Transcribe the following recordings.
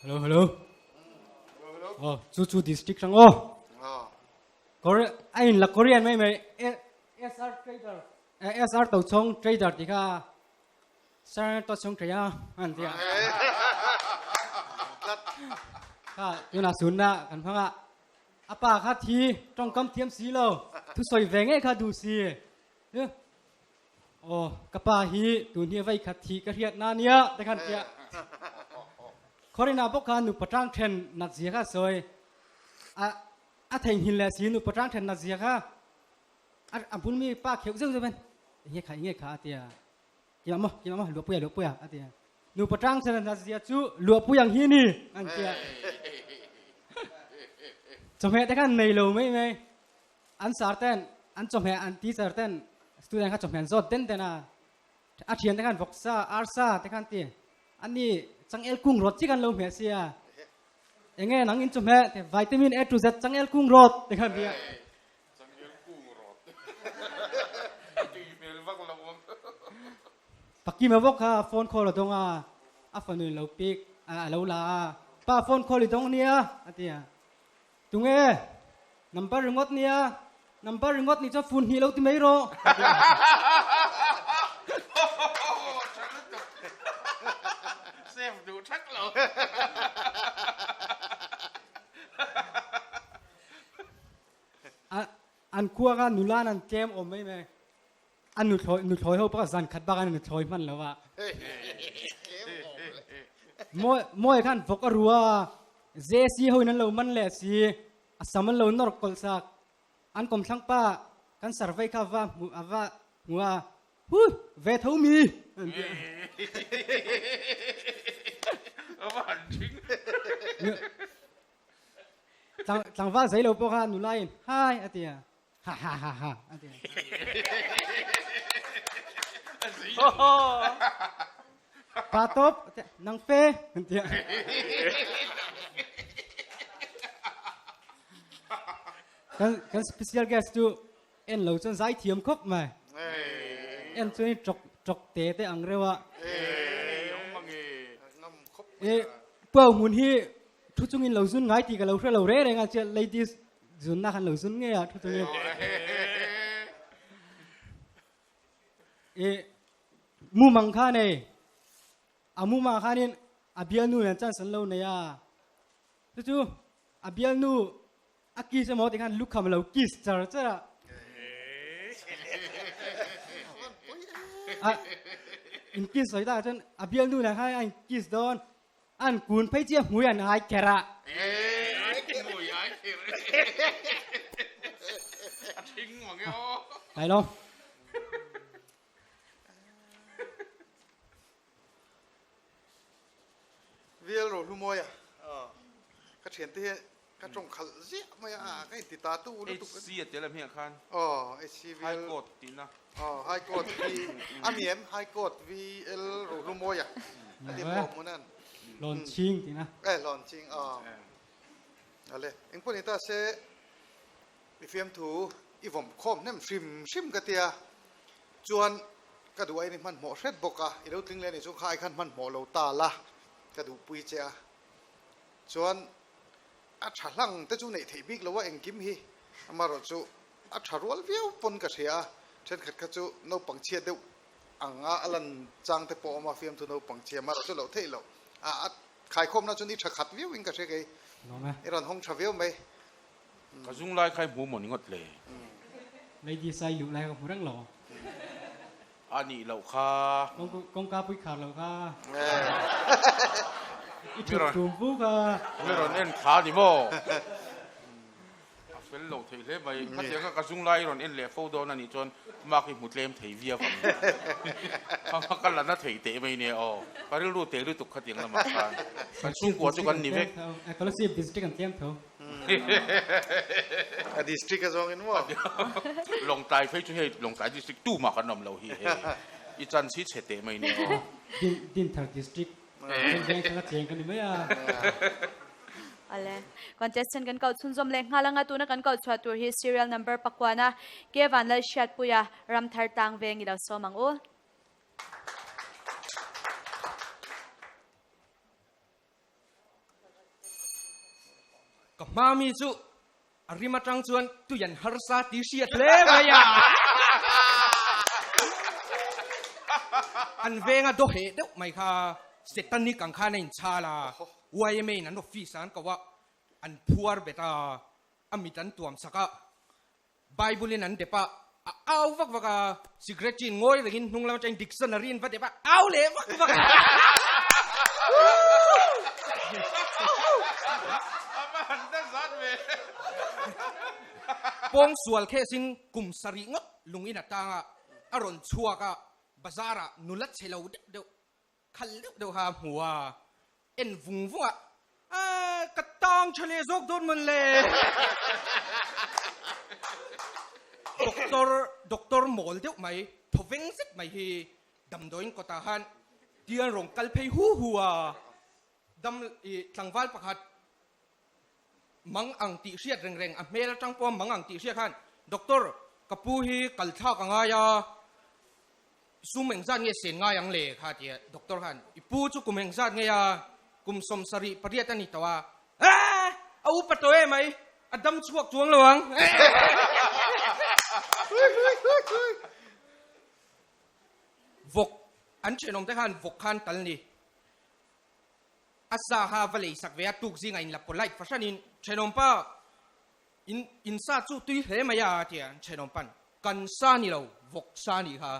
hello oh chu district sang oh Korea ai là Korean mấy mấy SR trader SR Tochhawng trader thì cả SR Tochhawng trader anh thìค่ะยูน่าสุนนะกันพังอ่ะอาป่าค่ะทีตรงกำเทียมสีเราทุสอยแหวงไอ้ค่ะดูสิเนี่ยโอ้กระป่าฮีตัวนี้ไว้ขัดทีกระเทียดนาเนี้ยแต่กันเดียขอได้นาพวกเขาหนูประจังเทรนนัดเสียค่ะสวยแทงหินแหล่สีหนูประจังเทรนนัดเสียค่ะพุ่นมีป้าเขียวซึ่งจะเป็นเงี้ยขาเตียกินมาหลวงปู่อ่ะเตียหนูประจังเทรนนัดเสียจูหลวงปู่อย่างฮีนี่อันเตียจำเหตุแต่กันในโลไม่อันสารเต้นอันจำเหตุอันที่สารเต้นสตูดิโอเขาจำเหตุโซเต้นแต่น่ะอาเทียนแต่กันฟอกซ่าอาร์ซ่าแต่กันตีอันนี้จังเอลกุ้งรสที่กันโลเหเสียยังไงนังอินจำเหตุแต่วิตามิน A to Z จังเอลกุ้งรสแต่กันตีจังเอลกุ้งรสปักกี้มาบอกค่ะโฟนคอลตรงฟันนี่เราปิกเราลาป้าโฟนคอลตรงนี้อันที่ตรงนัมเบอร์รีโมทเนี่ยนัมเบอร์รีโมทนี่จะฝุ่นหิเราที่ไม่รู้เซฟดูชักเราอันขั้วกันหนูล้านันเจมอมไม่ไหมอันหนูถอยเขาประสันขัดบ้านหนูถอยมันแล้วว่ามวยขันฟกรัวเจสีเขานั้นเรามันแหละสีสามัญเรานรกกลสักอันกลมทั้งป้ากันสารไฟข้าวว่าหัวเวทเขามีจังว่าใส่เราพวกเขาหนูไล่ฮ่าอะไรฮ่าอะไรปาตบนังเฟ่อะไรกัน special guest จูเอ็นเราจนสายเทียมครบไหมเอ็นจนจกเตะอังเรียวะเป่ามุนฮีทุกจงอินเราซุนง่ายตีกับเราเพื่อเราเร่งอ่ะเจ้า ladies ซุนน่าขันเราซุนเงี้ยทุกจงอินมูมังค่าเนี่ยมูมังค่านี่อาเบียนูเนี่ยจันสันเราเนี่ยจู่อาเบียนูอากิสมอติกันลุกคำเรากิสจ้าอินกิสสอยตาจนอาเบียนูเนี่ยให้อันกิสโดนอันกุนไปเจียหวยอันหายแกระทิ้งหวังเงี้ยไปลงวิลโรลูโมยกระเทียนที่กระจงขัดเสียไม่ก็ติดตาตู้ลูกตุ๊กเสียเจริญเพียงคันไอซีวิลไฮโกดตินะไฮโกดวีอามีเอ็มไฮโกดวีเอลโรลูโมยอันนี้บอกมันนั่นหลอนชิงตินะหลอนชิงอะไรเอ็งพูดนี่ตาเสอีฟิล์มถูอีผมคอมเนี่ยชิมกระเทียจวนกระดูไอ้นี่มันหมอเช็ดบกอีเราถึงเลยในช่วงคายขันมันหมอเราตาละกระดูปุยเจ้าจวนฉลังแต่จู่ในที่บิ๊กเราว่าเอ็งกิมฮีมารจู่ฉรัววิวปนกระเทียเช่นขัดจู่เราปังเชียเดียวอลันจังแต่ปอมาฟิล์มถูเราปังเชียมารจู่เราเที่ยวขายคมนะจนนี่ขัดวิวอิงกระเทียไงไอ้รันห้องขัดวิวไหมกระจุงไล่ใครหมูหมดงดเลยในดีไซน์อยู่ไรกับผู้รังหล่ออันนี้เราค่ะกองกาปุยขาดเราค่ะอีถูกถูกปุ๊บค่ะไม่รอนเอ็นขาดิโม่เป็นหลงถีเลยไปพัดเสียงก็กระจุงไล่รอนเอ็นเหล่โฟโดนั่นนี่จนมากที่หมุดเล่มถีเวียฝั่งเขากันละน่าถีเตะไปเนี่ยอ๋อก็เรื่องรู้เตะรู้ตุกขัดอย่างละมากันกันชุ่งกัวจุกันนี่เว้ยก็เลยสิบดิสตริกกันเทียมเถอะดิสตริกก็ส่งอินว่าลงใต้เพื่อช่วยลงใต้ดิสตริกตู้มากันนำเราเฮ้อีจันซีเฉเตะไม่เนี่ยดินทางดิสตริกแดงๆเทียงกันนี่ไหมอะไรcontestant kan kau sunzom leng halanga tu na kan kau chwa tur hi serial number pakwana kevan la shat puya ram thar tang veng ila somang ul ก็มามีจุอริมาจังจวนตุยันฮาร์ซาติเชียทเลมายาอันเวงอะโดเหเดไม่ค่ะเสร็จตันนี้กังขาในชาลาวัยไม่นั้นออฟฟิศนั้นก็ว่าอันพัวเบต้าอามิตันตัวมสักไบเบิลนั้นเดปะเอาวักวักสิเกรจินงอยเลยกินนุ่งแล้วจะดิกชันนารีนวัดเดปะเอาเลยวักวักปองสวลแค่สิงกุมสริงลุงอินาตางอารอนชัวกะบาซาระนุลัดเชลาวเดวขัลเดวหาหัวเอ็นวุงวัวกระตองเฉลยซกโดนมันเลยด็อกเตอร์หมอลเดียวไหมทวิงสิทธิ์ไหมฮีดำโดยก็ตาหันเดียรงกัลเพย์หัวดำสังวาลประคัดมังอังติเชียดแรงๆเมลจังปอมมังอังติเชียดขันด็อกเตอร์กับผู้ฮีกัลท่ากังายาซูเมงซันเงี้ยเสียงง่ายยังเล่ค่ะเดียด็อกเตอร์ขันอีผู้จุกุเมงซันเงี้ยกุมสมสรีปริยัตินิตว่าเอาอุปตัวไหมอดัมชวกจวงหลวงวกอันเชนอมแต่ขันวกขันตัลนี่อาซาฮาเวลีสักเวียตุกซิงอินลับปลายฟาชันินเชนอมป้าอินซาจูตุยเฮมายาเทียเชนอมปันกันซานี่เราวกซานี่ค่ะ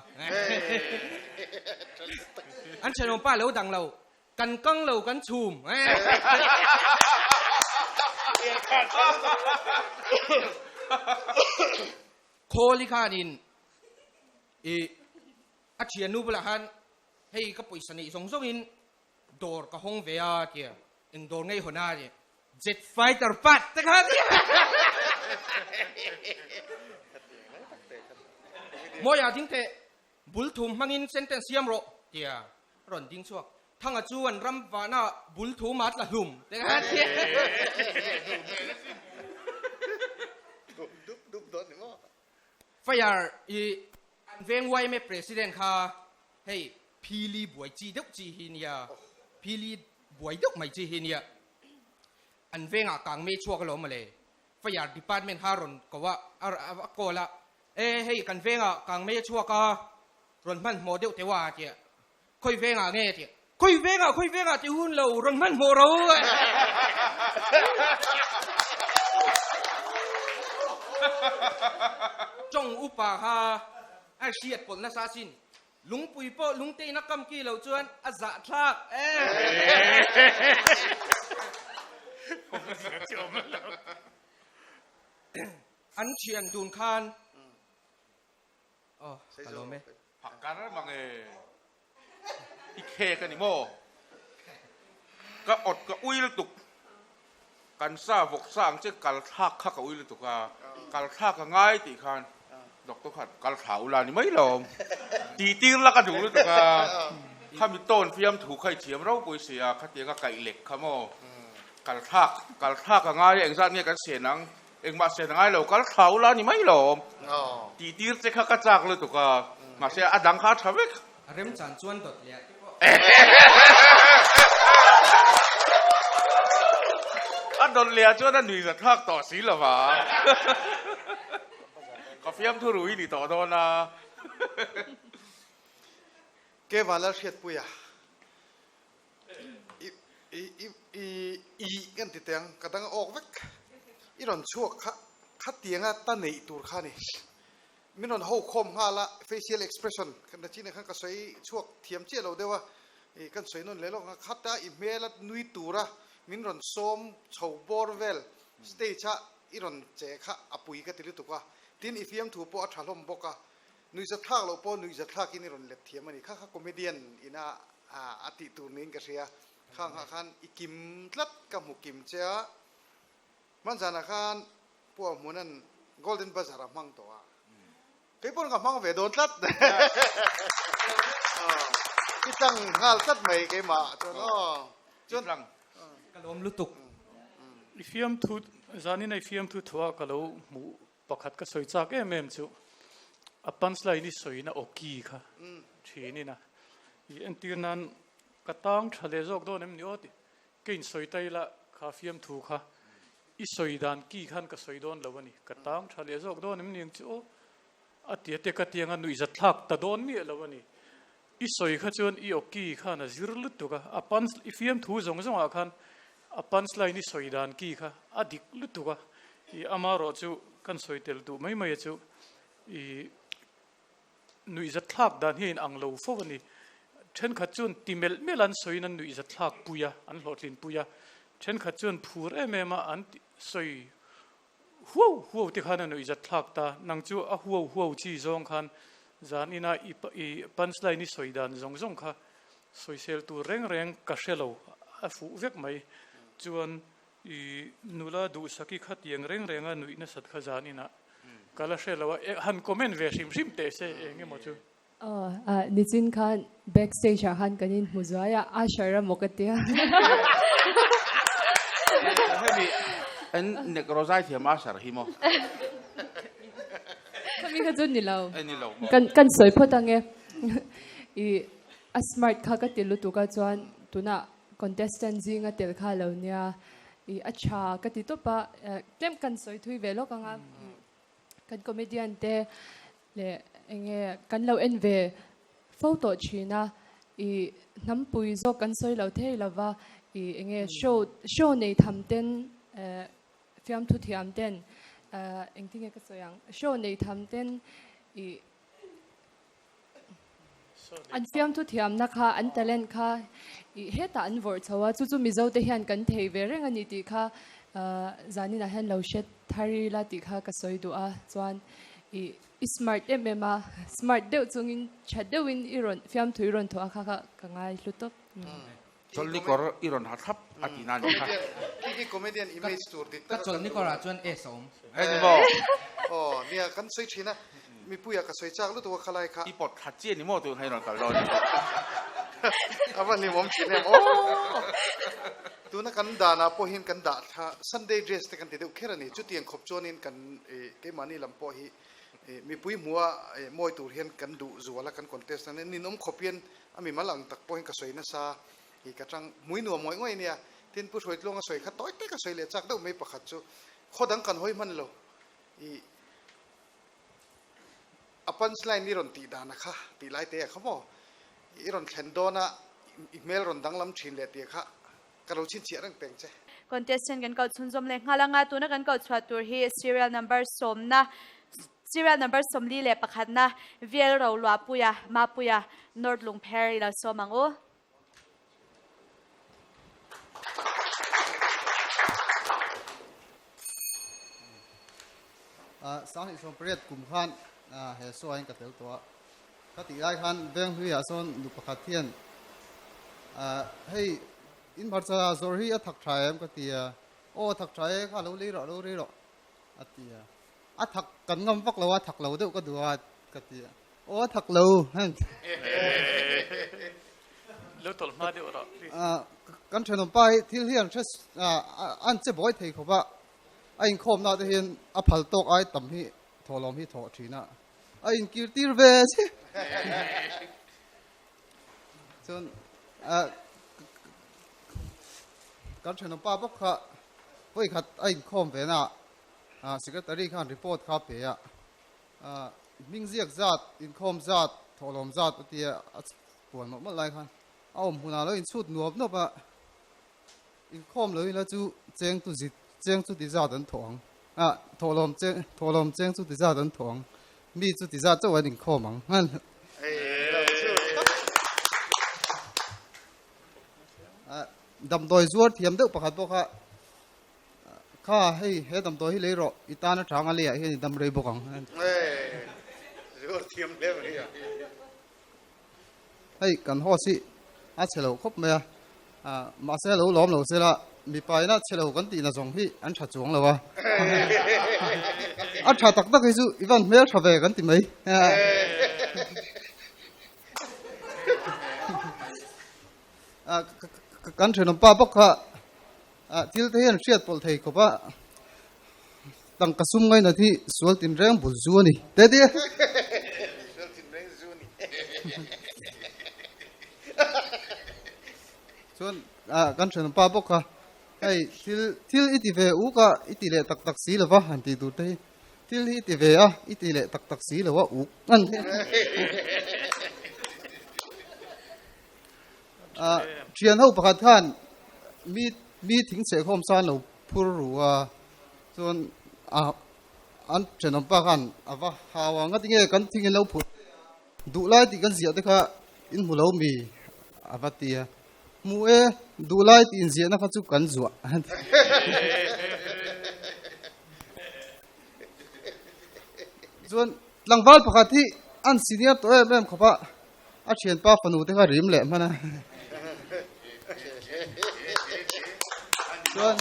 อันเชนอมป้าเราดังเรากันกังเรากันชูมโคลิคานินอาเชียนูบลาฮันให้กับปุยสนิสงสงินดอร์กับฮงเวียเกียอิงดอร์ไงหัวหน้าเนี่ยเจ็ตไฟเตอร์ปัดนะครับมอยาทิ้งเตะบุลทุมมังอินเซนเทนเซียมโรเกียรอนดิ้งชัวทั้งอาจวนรำวานาบุลทุมัดละหุมนะครับดุบโดนหรือมั้งไฟยาอันเวงไว้ไม่ประธานค่ะเฮ้ยพีลีบวยจีดกจีฮินยาพีลีบวยดกไม่จีฮินยาอันเวงกังไม่ชัวกันล้มมาเลยไฟยาดีพาร์ตเมนต์ฮารอนก็ว่าก็ละเฮ้ยกันเวงกังไม่ชัวกันรอนมันโมเดลเทว่าเจ้าคุยเวงเงี้ยเจ้าคุยเวงที่หุ่นเรารอนมันโมเราจงอุปาหาไอเชียดผลนักสินลุงปุยโปลุงเตนักกำกี้เหล่าจวนอาซาทากอันเชียนดูนคานอ๋อฮัลโหลไหมผักกันแล้วมังอีเคกันนี่โมก็อดก็อุ้ยลุตุกกันซาบกสร้างเจ้ากัลทักข้ากับอุ้ยลุตุกกัลทักก็ง่ายตีคันดอกตัวขัดกัลถาวลานี่ไม่หลอมตีตีละกันดูลุตุกถ้ามีต้นเฟียมถูกใครเฉียมเราปุยเสียขัดเตียก็ไก่เหล็กขโมกัลทักก็ง่ายเองซะเนี่ยกันเสียนังเองมาเสียนังไงเรากัลถาวลานี่ไม่หลอมตีตีเจ้าข้ากระจากลุตุกมาเสียอดังข้าทำเวกเริ่มจานชวนตดเลยอันโดนเลียจนนั่นหนุ่ยจะทักต่อสีละวะกาแฟมทุรุยนี่ต่อโดนนะเก็บวันละเฉียดปุยอ่ะกันติดเตียงกระดังออกเวกอีรอนชั่วขัดเตียงอ่ะตั้งในตัวข้านี่มินอนหูคมฮาละ facial expression กันแต่ที่ในข้างก็ใช้ชั่วเทียมเชี่ยเราเดียวว่ากันใช้นนเลยลงขัดตาอีเมลนุยตัวละมินรอนส้มชาวบอร์เวลสเตชะอีรอนเจ๊ข้าอปุยก็ติดตัวว่าทีนี้ฟิล์มถูกปอถล่มบอกว่านุยจะทักเราปอนุยจะทักอินรอนเล็บเทียมมันนี่ข้าคอมเมดี้อินะอติตัวนี้ก็เสียข้างข้างอีกิมลัดกับหูกิมเจ้ามันจะนะข้างพวกมันนั่น golden bazaar มั่งตัวเคยพูดกับมั่งเวดโดนตัดที่ตั้งงานตัดใหม่เคยมาจนกระลมลุตุกฟิล์มทูจานี่ในฟิล์มทูทัวร์กะโลหมูปกัดก็สวยจากเมมจูอัปปันสไลนี่สวยนะโอกี้ค่ะทีนี่นะอันที่นั้นกระตังทะเลโจกโดนนี่อดกินสวยใจละคาฟิล์มทูค่ะ อิสอยดานกี่ขันก็สอยโดนแล้ววันนี้กระตังทะเลจอกโดนมันยังจู่อาทิตย์เตกเตียงนุยจัดทักตะโดนนี่แล้ววันนี้อิสอยข้าจวนอีอกี่ขันจิรลุตุกะอปันอีฟิมทูจงอาคันอปันสไลน์นี่สอยดานกี่ข้าอดิกลุตุกะอีอามารอจู่กันสอยเตลตุไม่จู่อีนุยจัดทักดานเห็นอังโลฟวันนี้เช่นข้าจวนติเมลเมลันสอยนั้นนุยจัดทักปุยะอันหลอดลินปุยะเช่นข้าจวนพูดมาอันสอยหัวที่ข้านั้นนุยจัดทักตานังจู่หัวจีจงขันจานี่นะอีปันสไลนี่สวยดานจงค่ะสวยเซลตัวแรงกระเชลเอาฟูเวกไหมจวนอีนูลาดูสักขัดยังแรงนุยนัสัตขจานี่นะกาลเชลว่าฮันคอมเมนต์เวชิมเตะเสเองมั้งจู่นิจินขันแบ็กสเตจฮันกันนินมุจวายอาชาระมกเตียให้มีอันเด็กเราใจเทียมอาชาร์ฮิโมมีขจุนนี่เราเรากันสวยพอตังเงอีสมาร์ทข้าก็ติดลุตุกัจวนตัวน่ะคอนเทสต์จิงก็ติดข้าเราเนี่ยอีอัชชาก็ติดตัวปะเต็มกันสวยทุยเวลก็งั้นกันคอมเมดี้อันเตะเลยเงี้ยกันเราเอ็นเวโฟโต้ชีนะอีน้ำปุยโซกันสวยเราเท่เราว่าอีเงี้ยโชว์ในทำเต้นฟิล์มทุกที่ทำเต้นเอ็งที่เงี้ยก็สวยอย่างโชว์ในทำเต้นอีอันฟิล์มทุกที่ทำนะคะอันเทเลนค่ะอีเฮตอันวอร์ดเขาว่าจู่ๆมิจฉาเทียนกันเทเวเรื่องอันนี้ที่ค่ะจานี่นะเห็นเราเช็ดทารีลาที่ค่ะก็สวยดูจวนอีสมาร์ทเอ็มมาสมาร์ทเดี๋ยวจงอินชัดเดี๋ยวอินอีรอนฟิล์มทุยรอนตัวค่ะก็ง่ายลุตบจนนี่ก็อีรอนหัดทับอาทิตย์นั้นค่ะที่คอมเมดี้อิมเมจตัวดิก็จนนี่ก็ราจวนสมนี่บอกเนี่ยกันสวยชีนะมีผู้อยากสวยจากรู้ตัวใครค่ะอีปอดขัดเจี๊ยนี่มั่วตัวให้รอนกันรอนอาวันนี้ผมชินเนี่ยตัวนักกันด่านะพอเห็นกันด่าถ้า Sunday dress แต่กันติดแค่นี้จุดที่ยังขบจวนินกันเกี่ยมันนี่ลำพอฮีมีผู้มัวมวยตัวเห็นกันดูจัวแล้วกันคอนเทสต์นั้นนี่น้องขบเพียนมีมาหลังตักพอเห็นกระสวยนะซาอีกระจังมวยหนัวมวยง่อยเนี่ยที่ผู้ช่วยลงกระสวยขัดต้อยเตะกระสวยเลยจากเดิมไม่ประคัดจูข้อดังกันห้อยมันโลอปันสไลน์นี่รอนตีดานะคะตีไล่เตะเขาบอกอีรอนแคนโดนะอีเมลรอนดังลำชินเลยเตะค่ะกระโดดชินเชียร์เรื่องเต็งเจ้คอนเทสต์กันก็ชุนจมเล็งฮาลังอาตัวนักกันก็ชวดตัวฮี serial number สมนะ serial number สมลีเล่ประคัดนะเวลเราลัวปุยะมาปุยะนอร์ดลุงเพร์เราสมังโอสาเหตุส่วนประเด็นกลุ่มขันเหตุส่วนกับเตลตัวคติได้ขันเรื่องที่ส่วนดูประคัดเทียนให้อินพัฒนาโซฮีถักใช้ก็ตีโอ้ถักใช้ข้ารู้ลีหรออัตีถักกันงำฟักเราถักเราเดี๋ยวก็ดูก็ตีโอ้ถักเราฮันแล้วตลมาเดี๋ยวเรากันเชิญไปที่เรียนเช่นอันเจ็บบ่อยทีเขาว่าไอ้คอมน่าจะเห็นอภัลตกไอ้ต่ำที่ทอลมที่ทอชีน่ะไอ้กิรติเวสส่วนการเชิญป้าบอกค่ะพวกขัดไอ้คอมเป็นสิกตารีขันรีพอร์ตข้าเปียมิงเรียกจัดอินคอมจัดทอลมจัดที่ปวดหมดเลยขันเอาหัวหน้าเลยชุดหนวบนบอินคอมเลยแล้วจู่เจงตุจิเจงจุดที่จะ等同ทอลมเจงจุดที่จะ等同มีจุดที่จะ做一点课มั้งนั่นดำโดยส่วนเทียมเด็กประคัดบอกข้าให้ดำโดยให้เลยรออีตานะทางอะไรให้ดำเลยบอกกันส่วนเทียมเล็บเลยให้กันห่อสิเชลล์ครบไหมมาเชลล์ล้อมเราเสร็จละมีไปนะเชลล์กันตีนะสองพี่อันชัดจวงเลยวะอันชัดตักตักให้สู้อีวันไม่ชัดเวกันตีไหมกันเชิญป้าบอกค่ะที่เทียนเชียดปลไทยก็ว่าตั้งกระซุ่มไงนะที่สวนตินแรงบุญจูนี่เด็ดส่วนกันเชิญป้าบอกค่ะ hey til iti ve u ka iti le tak si lawa han ti du te til iti ve a iti le tak si lawa u an chian ho pakhat khan mi thing che khom san lo phur ruwa chon an chenom pa khan awa hawa nga tinge kan thing lo phut du lai ti kan zia te kha in mu lo mi avatia mu e du lai ti in zia na kha chu kan zuwa chon langwal pakhat hi an senior to em khapa a chen pa fanu te kha rim le mana chon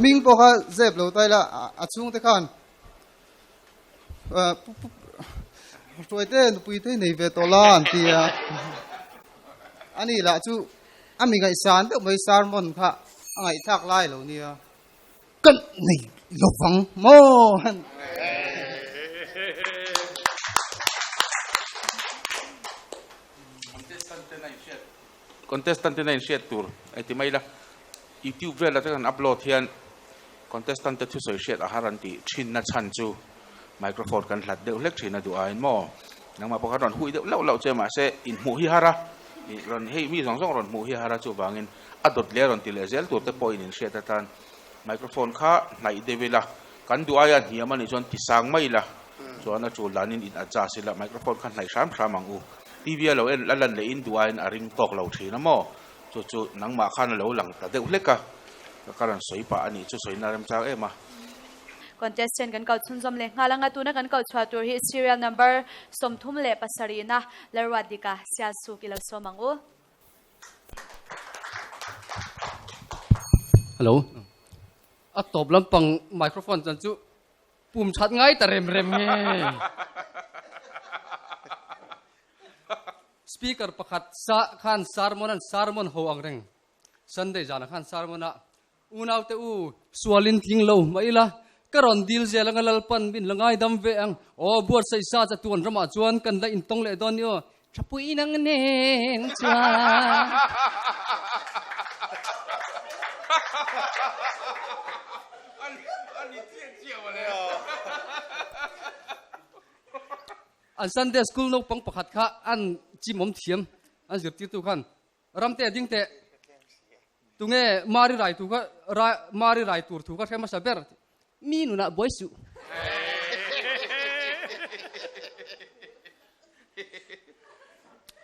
ming po kha zep lo tai la achung te khan troi te pui te nei ve to la an tia ani la chu ami ga isan te mai sarmon kha angai thak lai lo nia kan nei lo phang mo contestant na in share tour ai ti mai la YouTube vela ta kan upload hian contestant te thu soi share a haran ti thin na chan chu microphone kan hlat deuh lek thina du ain mo nang ma pakhat ron hui deuh lo che ma se in mu hi hara i ron hei mi song ron mu hi hara chu wangin adot le ron ti le zel tur te point in share ta tan microphone kha nai de vela kan du aya hiam ani chon ti sang mai la chuan a chu lanin in acha sila microphone khan nai sam ang u TV lo en lalan le in duain a ring tok lo thina mo chu nang ma khan lo lang ta deuh hleka karan soi pa ani chu soi na ram chang ema contestant kan kau chun zom le ngalanga tu na kan kau chwa tur hi serial number somthum le pasari na Lalhruaitluanga siasu kilo somangu hello a top lampang microphone chan chu pum chat ngai ta rem nge speaker pakhat sa khan sarmon ho angreng sunday jana khan sarmona unaw te u swalin thing lo maila karon dil je langa lalpan bin langai dam ve ang o buat sai sa cha tuan rama chuan kan la intong le don yo thapui nang neng cha an Sunday school no pang pakhat kha an chimom thiam an zirti tu khan ramte ding te tunge mari rai tu kha mari rai tur thu kha thema saber mi nu na boisu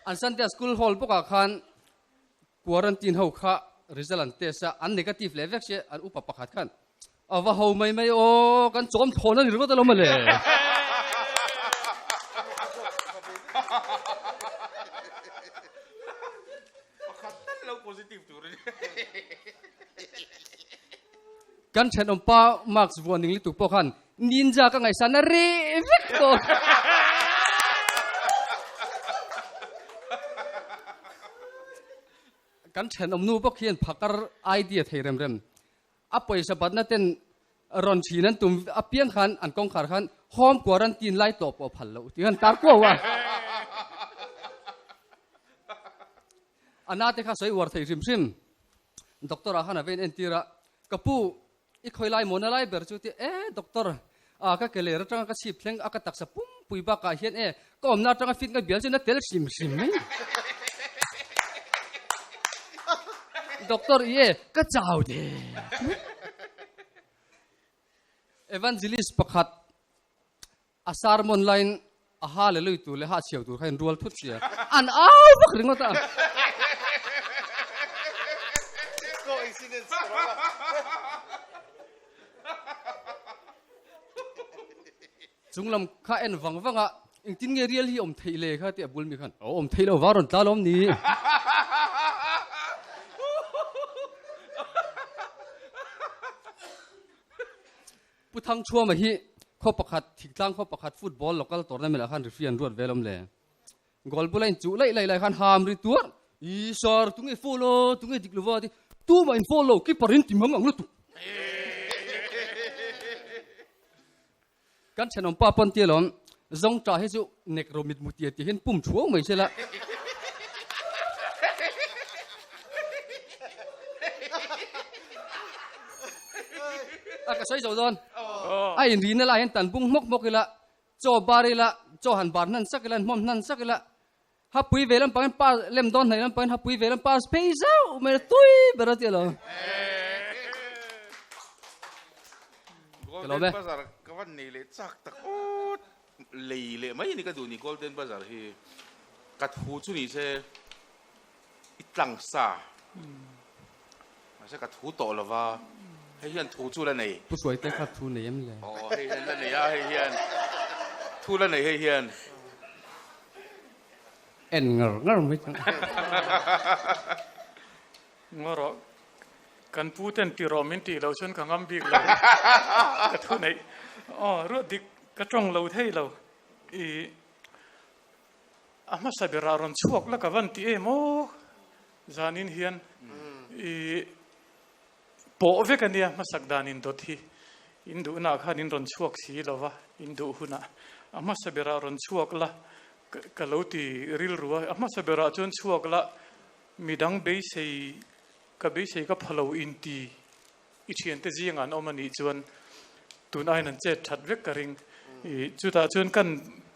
an Sunday school hall poka khan quarantine ho kha result an test an negative level che an upa pakhat khan awa ho mai o kan chom thona ni ro ta lo male kan chen om pa max warning li tu po khan ninja ka ngai san re vek ko kan chen om nu po khian phakar idea theirem rem a paisa badna ten ron thinan tum apian khan an kong khar khan home quarantine lai to po phal lo ti han tar ko wa anate kha soi war thei rim doctor a khana ven entira kapu i khoilai monalai ber chu ti doctor a ka kele ra tang ka chip thleng a ka taksa pum puiba ka hian kom na tang fit nga bial chu na tel sim doctor ka chau de evangelist pakhat a sermon line a ha le lui tu le ha chiau tu khain rual thut sia an au bak ringota chunglam kha en wangwanga ingtin nge real hi om theile kha te bul mi khan om theilo waron talom ni puthang chua ma hi kho pakhat thiklang kho pakhat football local tournament khan refian ruat velom le gol bulain chu lai khan ham ri tur I sar tunge follow tunge dikluwa ti tu ma in follow ki parin timang ang lutu kan chanom pa pon ti lom zong ta he chu nek romit mutia ti hen pum chuang mai sela cái xoay dầu don ai in rina la hen tan bung mok mok ila cho bari la cho han bar nan sak ila mom nan sak ila ha pui velam pang pa lem don này lam pang ha pui velam pas pe sao mer tui berat ya lo Golden Bazaar kawan ni le chak tak ot lei le mai ni ka du ni Golden Bazaar hi kat hu chu ni se itlang sa ma se kat hu to la wa hei hian thu chu la nei ผู้สวยแต่ครับทุนเนี่ยยังเลย oh hei hian la nei ya hei hian thu la nei hei hian เอ็นเงาไม่จัง งอรอกันพูดเต็นตีรอมินตีเราชนขังอัมบีกเรากระทุนไหนอ๋อรถดิกระจงเราเท่เราอีอามาสับรารอนชวกแล้วกับวันที่โมจานินเฮียนอีโปะเวกันเนี่ยมาสักดานินดทีอินดูน่าขานินรอนชวกสีเราวะอินดูหุนะอามาสับรารอนชวกละกะเราตีริลรัวอามาสับราจนชวกละมีดังเบสกับเบสกับพลาวอินตีอิเชียนเตจีงานอมันอีจวนตุนไอนันเจ็ดชัดเวกกริงจุดอาจวนกัน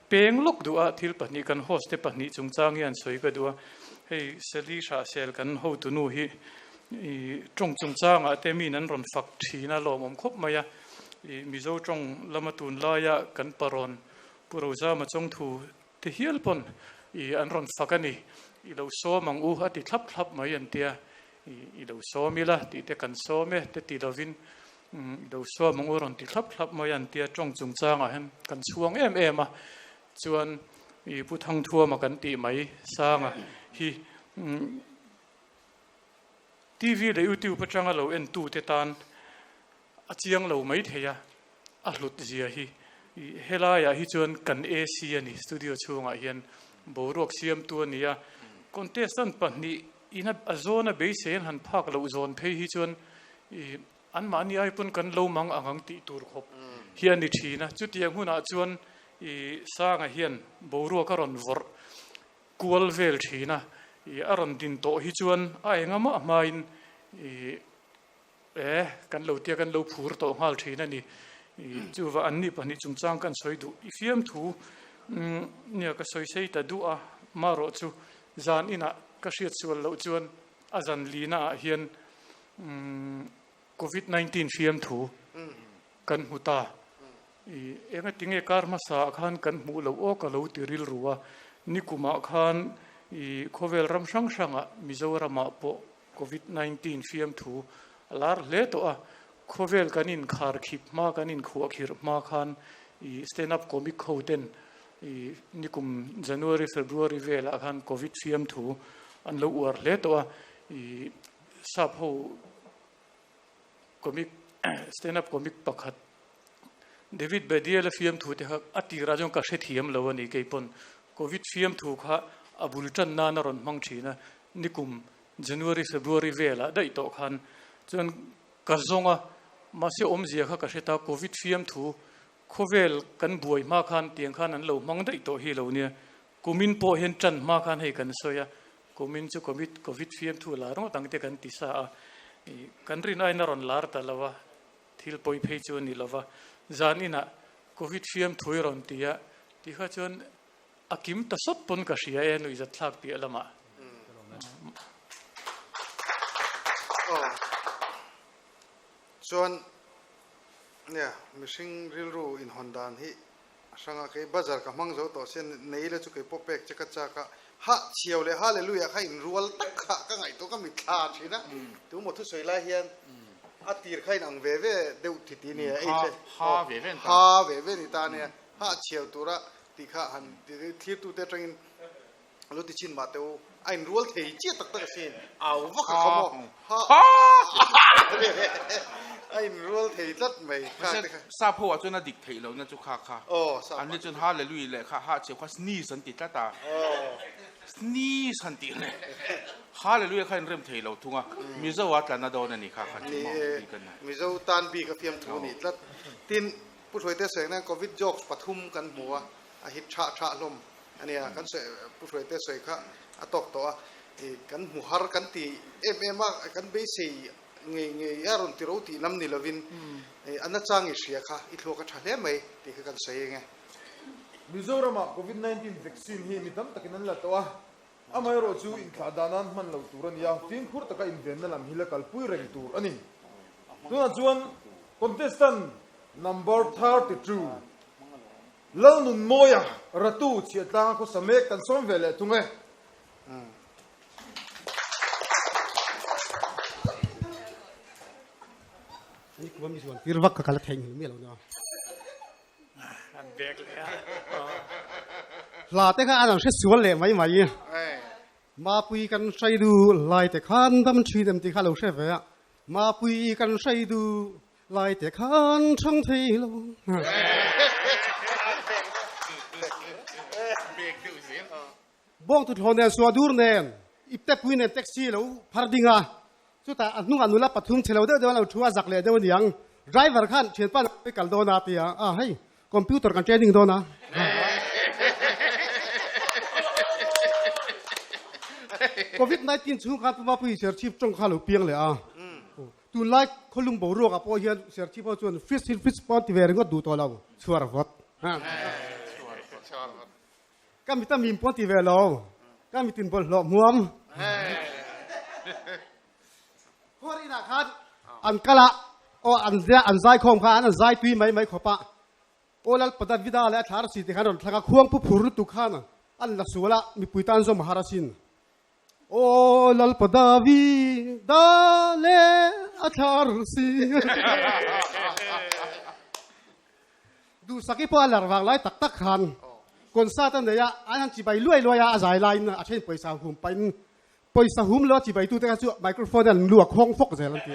เปงลกดูอาทิลปนิกันโฮสเตปนิจงจางยันสวยก็ดูให้เซลีชาเซลกันหูตุนูฮีจงจางอาเตมีนั้นรอนฝักทีน่าลมคบมายามิโซจงละมาตุนลายะกันปรอนปุโรจามาจงทูที่เฮียลปนอันรอนฝักนี่เราโซมังอูฮัติทับมายันเตียเราโซมิละติเตกันโซเมเตติเราวินเราโซมังอูรอนติทับมายันเตียจงจงจางอ่ะเห็นกันช่วงอ่ะจวนผู้ทั้งทัวมากันตีไหมสร้างอ่ะฮีทีวีเลยอุติอุปจังเราเอ็นตูเตตันอาเจียงเราไม่เทียอาหลุดเสียฮีเฮลายาฮีจวนกันเอเชียนี่สตูดิโอช่วงอ่ะเห็นบรวกเสียมตัวนี้คอนเทสต์ปัจจุบันอินับอโซนเบสเซนหันภาคเราโซนเพย์ฮิจวนอันมานี่ไอ้ปุ่นกันเรามังอ่างตีตูร์คบเฮียนิทีนะจุดยังหุ่นอาจวนสร้างเฮียนบรวกกรอนวอร์กัวลเวลทีนะอารอนดินโตฮิจวนไอ้งามะมาอินกันเราเตียกันเราผูรโตฮัลทีนั่นนี่จูว่าอันนี้ปนิจุงจางกันสวยดูอีฟิมทูเนี่ยก็สวยใช่แต่ดูอ่ะมาโรจูจานอินะก็เสียส่วนเราจวนอาจารย์ลีน่าเฮียนโควิด-19ฟิมทูกันหูตาเองติงเอการมาสาขันกันหูเราโอ้ก็เราติริลรัวนิคุมาขันโควิดรำช่างอ่ะมิโซรามาโปโควิด-19ฟิมทูลาร์เลตัวโควิดกันอินคาร์คิปมากันอินขวกิรมาขันสเตนอัพคอมิกโคเดนนี่กุม January February เวลาคันโควิดฟิมทูอันเราอวดเล็ตัวทราบเขาคอมิกสเตนอัพคอมิกปักหัดเดวิดเบเดียลฟิมทูที่เขาอติราจงกัดเสียมเราวันนี้เกี่ยปนโควิดฟิมทูเขาอบุลจันนานรอนมังชีนะนี่กุม January February เวลาได้ต่อคันจนกระทรวงมาเสียอมเสียเขากัดเสียตาโควิดฟิมทูโควิดกันบวยมาคันเตียงคันนั้นเรามังได้ตัวฮีเราเนี่ยกูมินโปเห็นจันมาคันให้กันสวยกูมินจะโควิดฟิมทูลาร์ตั้งแต่กันติสากันรินไอ้นรอนลาร์ตลาวะทิลปอยเพจวนนี่ลาวะจานินะโควิดฟิมทูรอนตีอะที่เขาจนอากิมตะซบปนกษีเอ็นุยจัดทักตีละมาส่วนเนี่ยมิชิงริลรูอินฮอนดานฮีสังเกตบาร์กับมังโจต่อเส้นในเลจุกปเป็กจักรจักรฮะเชียวเลยฮะเลลุยข้าอินรัวตักขะก็ไงตัวก็มีคลาชีนะตัวหมดทุกสวยลายเฮียนอาตีร์ข้านังเวเวเดวทิตีเนี่ยไอ้เจ้ฮาเวเวนี่ตาเนี่ยฮะเชียวตัวละตีข้าหันทีตัวเตตรินลุติชินมาเตวไอ้รัวเทียจีตักตักเส้นเอาวักขโมยฮะไอ้รัวเทียจัดไม่ทราบเพราะว่าจนน่ะดิกเทียเราเนี่ยจุกค่ะอันนี้จนฮาเลลุยเลยค่ะฮาเชียวว่าสนีสันติตาตาสนีสันติเลยฮาเลลุยค่ะเริ่มเทียเราทุ่งอ่ะมิโซวัตลานาโดนนี่ค่ะนี่มิโซตันบีกับเฟียมทูนี่แล้วทีนผู้ช่วยเตะเสกนั่นโควิดจ็อกปฐุมกันหัวอาฮิตชะลมอันนี้กันเสกผู้ช่วยเตะเสกค่ะตกตัวกันหัวฮาร์กันตีเอ็มมากันเบสี nge aron tiro ti nam ni lovin anna chang I ria kha I thlo ka thale mai ti ka kan sei nge Mizoram COVID-19 vaccine hi mitam takin an la towa amai ro chu in thadanan man lo turan ya tin khur taka in ven na lam hila kalpui reng tur ani tuna chuan contestant number 32 lalnun moya ratu chiatlang ko samek kan som vele tungeนี่กูว่ามีส่วนที่รักกับการแทงไม่หรอกเนาะ อันเบกเลยอ่ะ ลาแต่ข้าอ่านเชื่อส่วนเลยไหมมาปุยกันใช้ดูลายแต่ขันทำชีเต็มที่ข้าเราเชื่อเลยมาปุยกันใช้ดูลายแต่ขันช่างเที่ยวบ้องตุดหัวเนี่ยสวดูเนี่ยอิบแต่ปุยเนี่ยแท็กซี่แล้วพาร์ดิ้งอ่ะสุดท้ายนุ่งอนุรักษ์ปฐุมเชลล์เดี๋ยวเราชัวร์จักเลยเดี๋ยววันยังไดรเวอร์ขันเชียนป้าไปกัลโดนาตีอ่ะให้คอมพิวเตอร์กันเทรนนิ่งโดนะCOVID-19 ช่วงการมาปุยเสียชีพจงข้าหลุดเปียงเลยอ่ะตูไลค์คนลุงบอกรัวกับพอเฮียเสียชีพเพราะส่วนฟิสปอนที่เวริงก็ดูตัวเราชัวร์วัดก็มีแต่มีปอนที่เวเราก็มีตินบอลหลอกมัวมพอดีนะครับอันกะละโออันใจของข้าอันใจตุยไม่ขบปะโอลัลปดัดวิดาและทาร์สิที่ข้าเราทางควงผู้ผู้รุตุข้านะอันละสุวละมีปุยตันซอมหาราสินโอลัลปดาวิดาเลอาทาร์สิดูสักกี่พอลาร์วางไล่ตักขันคนซาตันเนี่ยอันนั้นจีบไปรวยอาศัยไลน์นะอาเช่นไปสาวหุ่มไปสาวหุ่มแล้วจีบไปตู้แต่ก็จู่ไมโครโฟนนั่นลวกห้องฟกเสียแล้วที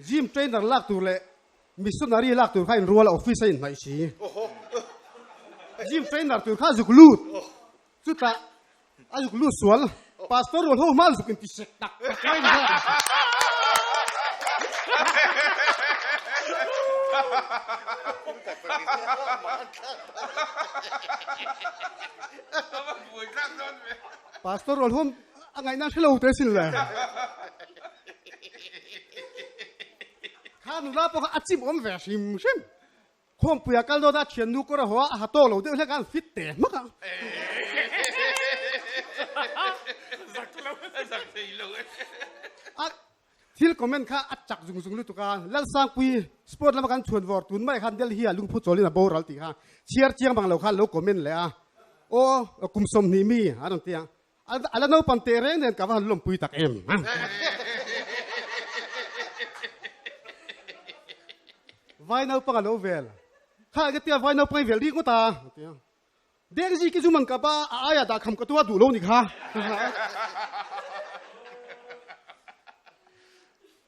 จิมเทรนเนอร์ลักตัวเลยมิสซูนารีลักตัวข้าอินรัวละออฟฟิศไหนสิจิมเทรนเนอร์ตัวข้าจุกลูดสุดท้ายจุกลูดสวนพาสตอร์วันหัวมันจุกอินติเสกตักไม่ได้พาสตอร์วันหัวอะไรนั่นที่เราเตะสิเลยข้าหนูรับพวกอาชีพอมแฝงชิมคงเปียกันโดนเชียนนูก็ระหัวหาโตเราเดี๋ยวเรื่องการฟิตเตะมั้งที่คอมเมนต์ข้าอัดจักจุงลุตุกันแล้วสร้างปุยสปอร์ตแล้วกันชวนวอร์ตุนไม่คันเดลเฮียลุงพูดโจลินะโบรัลตีค่ะเชียร์เจียงบางเราข้าเราคอมเมนต์เลยอ่ะโอ้กุมสมนิมีอะไรต่างๆอะไรนู้นปันเตเรงเนี่ยกับว่าลมปุยตักเอ็มไว้นู้นปังกันโอเวลข้าก็เตี้ยไว้นู้นปังเวลดีก็ตาเด็กจีกิจุมันกับว่าอายาดาคำก็ตัวดูโลนี่ค่ะ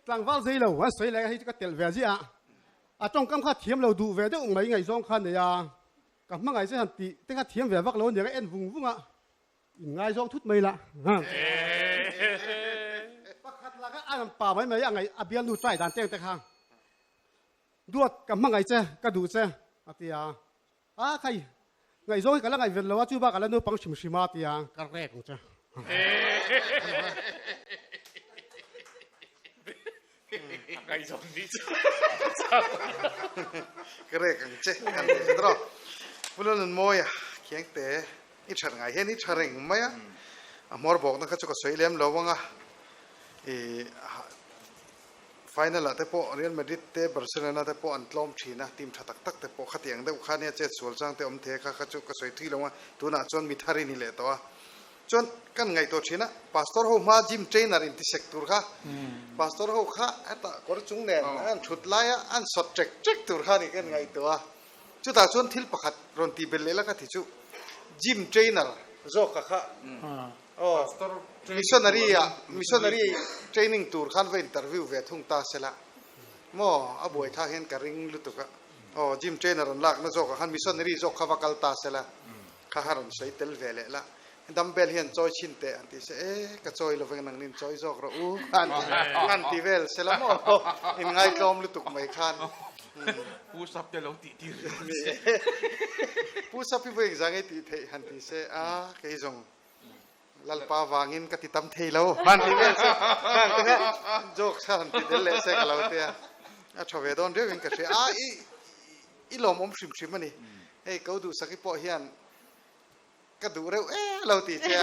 หลังว่าใจเราว่าสวยเลยให้ก็เตลเวจีอ่ะจงกำข้าเทียมเราดูเวเดี๋ยวไม่ไงจงขันเนี่ยกับมั่งไงเสียหันตีแต่ข้าเทียมเววักเราเนี่ยก็เอ็นวุ้งอ่ะไงจงทุดไม่ละปักขัดละก็อ่านป่าไม่ยังไงอาเบียนดูใจด่านเต้งแต่ข้างดวดกับมั่งไงเจ้ก็ดูเจ้อาตีใครไงจงกันแล้วไงเวลาว่าจู่บ้ากันแล้วนู้ปังชิมตีกันแรกของเจ้ไงจงนี่ก็เรียกกันเจ๊กันเจ๊ตรอพูดเรื่องมวยเขียงเตะอิจฉาไงเห็นอิจฉาเร่งไหมมอร์บอกนะครับจุกสวยเลี้ยมเราว่าไงไฟนั่นแหละแต่พอเรียนมาดิเตะบาร์เซโลนาแต่พออันล้อมชีนะทีมชาติตักแต่พอขัดยังได้ข้าเนี่ยเจ็ดส่วนจังแต่อมเทข้าจุกสวยที่เราว่าตัวน่ะจนมีทารินี่แหละตัวจนกันไงตัวชีนะพาสตอร์เขามาจิมเทรนเนอร์อินทิเซกตัวค่ะพาสตอร์เขาข้าแต่ก็จุงเนี่ยอันชุดไล่อันสดเจ็กตัวค่ะนี่กันไงตัวจุดแต่จนทิลประคัดรอนตีเบลเล่ละก็ที่จุจิมเทรนเนอร์โจกค่ะโอ้มิชชันนารีเทรนนิ่งตัวขันไปอินเตอร์วิวเวทุงตาเสละมั่วอาบวยท่าเห็นการิงลุตุกะโอ้จิมเทรนเนอร์ลักนั่นโจกขันมิชชันนารีโจกข้าวกัลตาเสละข้าหารใช้เตลเวลละ dumbbell hian choi chin te an ti se ka choi lo veng nang nin choi jok ro u an ti vel selamo in ngai klom lutuk mai khan push up te lo ti ti push up pi zang ai ti thei han ti se ke jong lalpa wangin ka ti tam thei lo han ti vel se jok san ti del le se ka lo te a thove don re wing ka se i lom om shim shim ani ei ko du saki po hian ka du reu lo ti che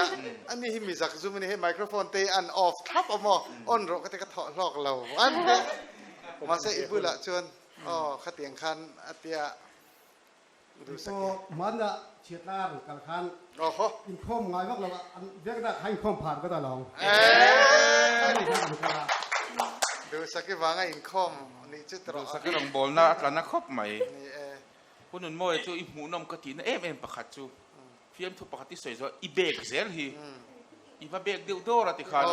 an ni hi mi zak zoom ni he microphone te an off thap amo on ro ka te ka tho lok lo an ma se ibula chuan khatiang khan atia du saki mana chiatlar kal khan ho in khom ngai wak lo an vek da hai khom phan ka da long du saki wanga in khom ni chitro saki rong bol na kana khop mai punun moi chu i hmu nom ka ti na em pakhat chu fiam thu pakhat ti soi zo i bek zel hi i va bek deu dora ti khan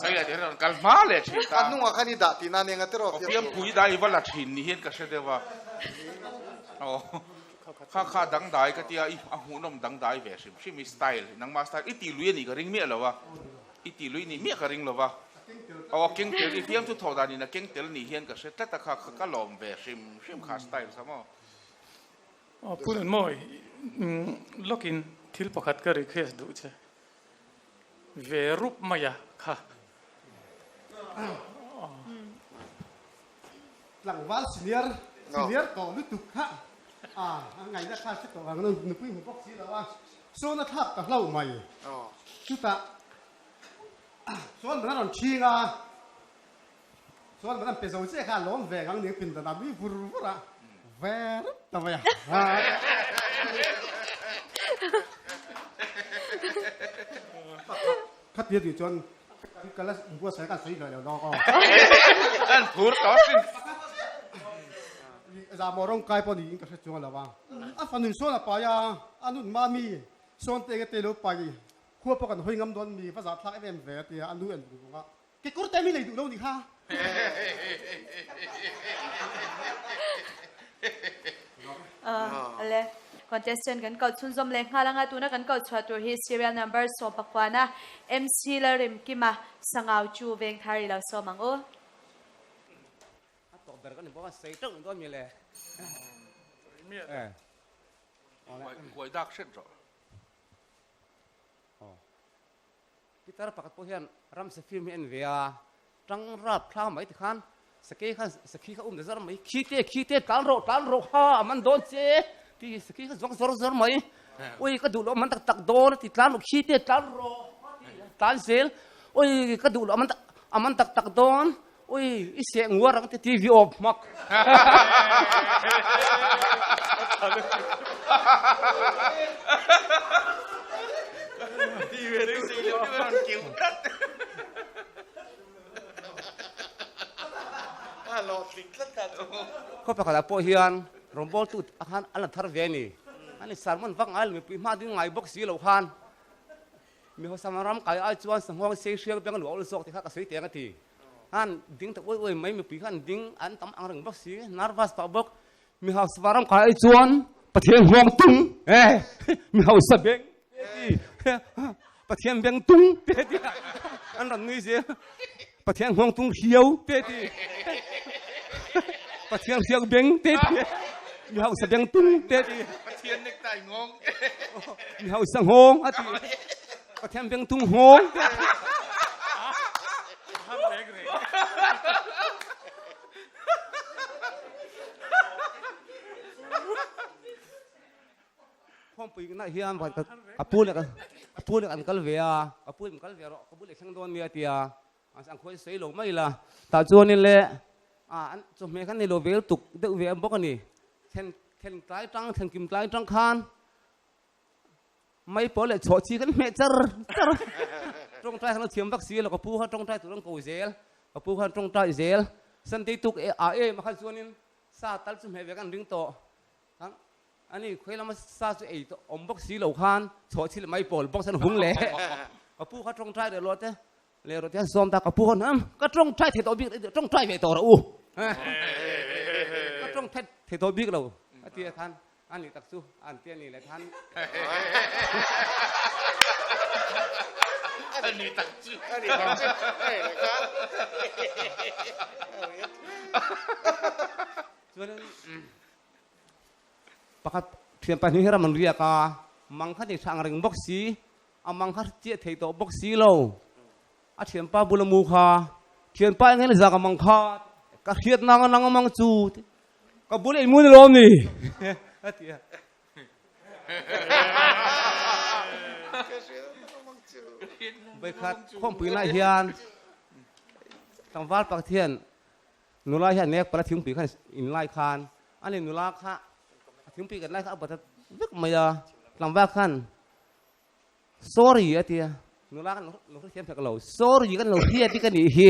sai la der kal male chi ta anu nga khani da ti na ne nga tero fiam pui dai va la thin ni hen ka se dewa kha dang dai ka tia i hmu nom dang dai ve sim mi style nang ma style i ti lui ni ka ring me lo wa i ti lui ni me ka ring lo wa keng tel i fiam thu tho da ni na keng tel ni hian ka se ta kha ka lom ve sim kha style samo punun moi lokin thil pakhat ka request du che ve rup maya kha lang wal senior ko lu tuk ha ngai na kha se ko ang nu pui mu bok si la wa so na thap ka hlau mai chu ta son bana ron chi nga son bana pe zo che kha lom ve gang ni pin da na mi vur vura ver ta va ya khát tiết thì chọn cái là mua sắm cái gì rồi đó con anh phur có xin ra mò rong cái bao nhiêu cái chọn là vàng phần hนึ่ง số là phải à anh nuôi ma mi số tiền cái tiền lúc phải khua bao cái hơi ngâm đón mi phát ra thắc em về thì anh nuôi anh đúng không cái cốt tay mi lấy được đâu đi ha le contestant kan kal chun zom le ngalanga tuna kan kal chhatur hi serial number so pakwana MC la rim kima sangau chu veng thari la so mango to ber kan bo sei tong do mi le quay dark set rồi Peter pakat po hian ram se film en vea tang rap thla mai ti khan saki khan saki kha de zar mai khite tal ro ha man don che ti saki kha zor mai oi ka du lo man tak don ti tlan khite tal ro tal sel oi ka du lo man tak don oi i se ngwa rang te TV off mak đi về đây xí luôn còn kiểu đất lọt thịt rất là ko pa kala po hian rombol tu akhan ala thar ve ni ani sarmon wang al mi ma ding ngai box si lo khan mi ho samaram kai ai chuan sanghong se shek beng lo ol sok ti kha ka sei te nga ti han ding ta oi mai mi pi khan ding an tam ang rang box si nervous pa bok mi ho samaram kai ai chuan pathian hong tung mi ho sa beng pathian beng tung te ti an ran ni je pathian hong tung hiau te ti pathian hiau beng te ti mi ho sa beng tung te ti pathian nek tai ngong mi ho sang hong ati pathian beng tung hong phong pi na hiam va apun an kal ve ro apun le khang don mi atia an sang khoi sei lo mai la ta chuan ni le an chu me khan ni lo vel tuk de ve bok ani then tlai tang kim tlai tang khan mai po le cho chi kan me char trong trai han thiam bak si lo ka pu ha trong trai tu rong ko zel ka pu ha trong trai zel san ti tuk ma khan chuan in sa tal chu me ve kan ring to anh ấy khơi làm sao cho ấy ông bác sĩ lâu khan cho chỉ là mấy bol bác sĩ hung lệ các phụ các trong trai để lo thế lệ rồi thế xóm ta các phụ hơn các trong trai thì tôi biết trong trai về tổ rồi các trong trai thì tôi biết đâu thì khan อันนี้ตักสู้อันเตี้ยนี่แหละท่าน อันนี้ตักชื่อ อันนี้ตักชื่อให้นะครับ ส่วนประคับเทียนไปนี่เรามันเรียกว่ามังคัดในทางเรื่องบ็อกซี่เอามังคัดเจี๊ยเทตัวบ็อกซี่เราอาเทียนป้าบุลมูคาเทียนป้าเงี้ยจากมังคัดก็เทียนนางมังจูก็บุลอิมุนลมนี่ไปคัดข้อมปืนไล่เฮียนทางวัดปักเทียนนุลาเฮียนเน็กประทิงปีขันอินไล่คานอันนี้นุลาค่ะทิงปีกันไล่ค่ะบัดลึกมาอย่าทางวัดขัน sorry อะเตียนุลากันเราเทียมจากเรา sorry กันเราเทียที่กันอี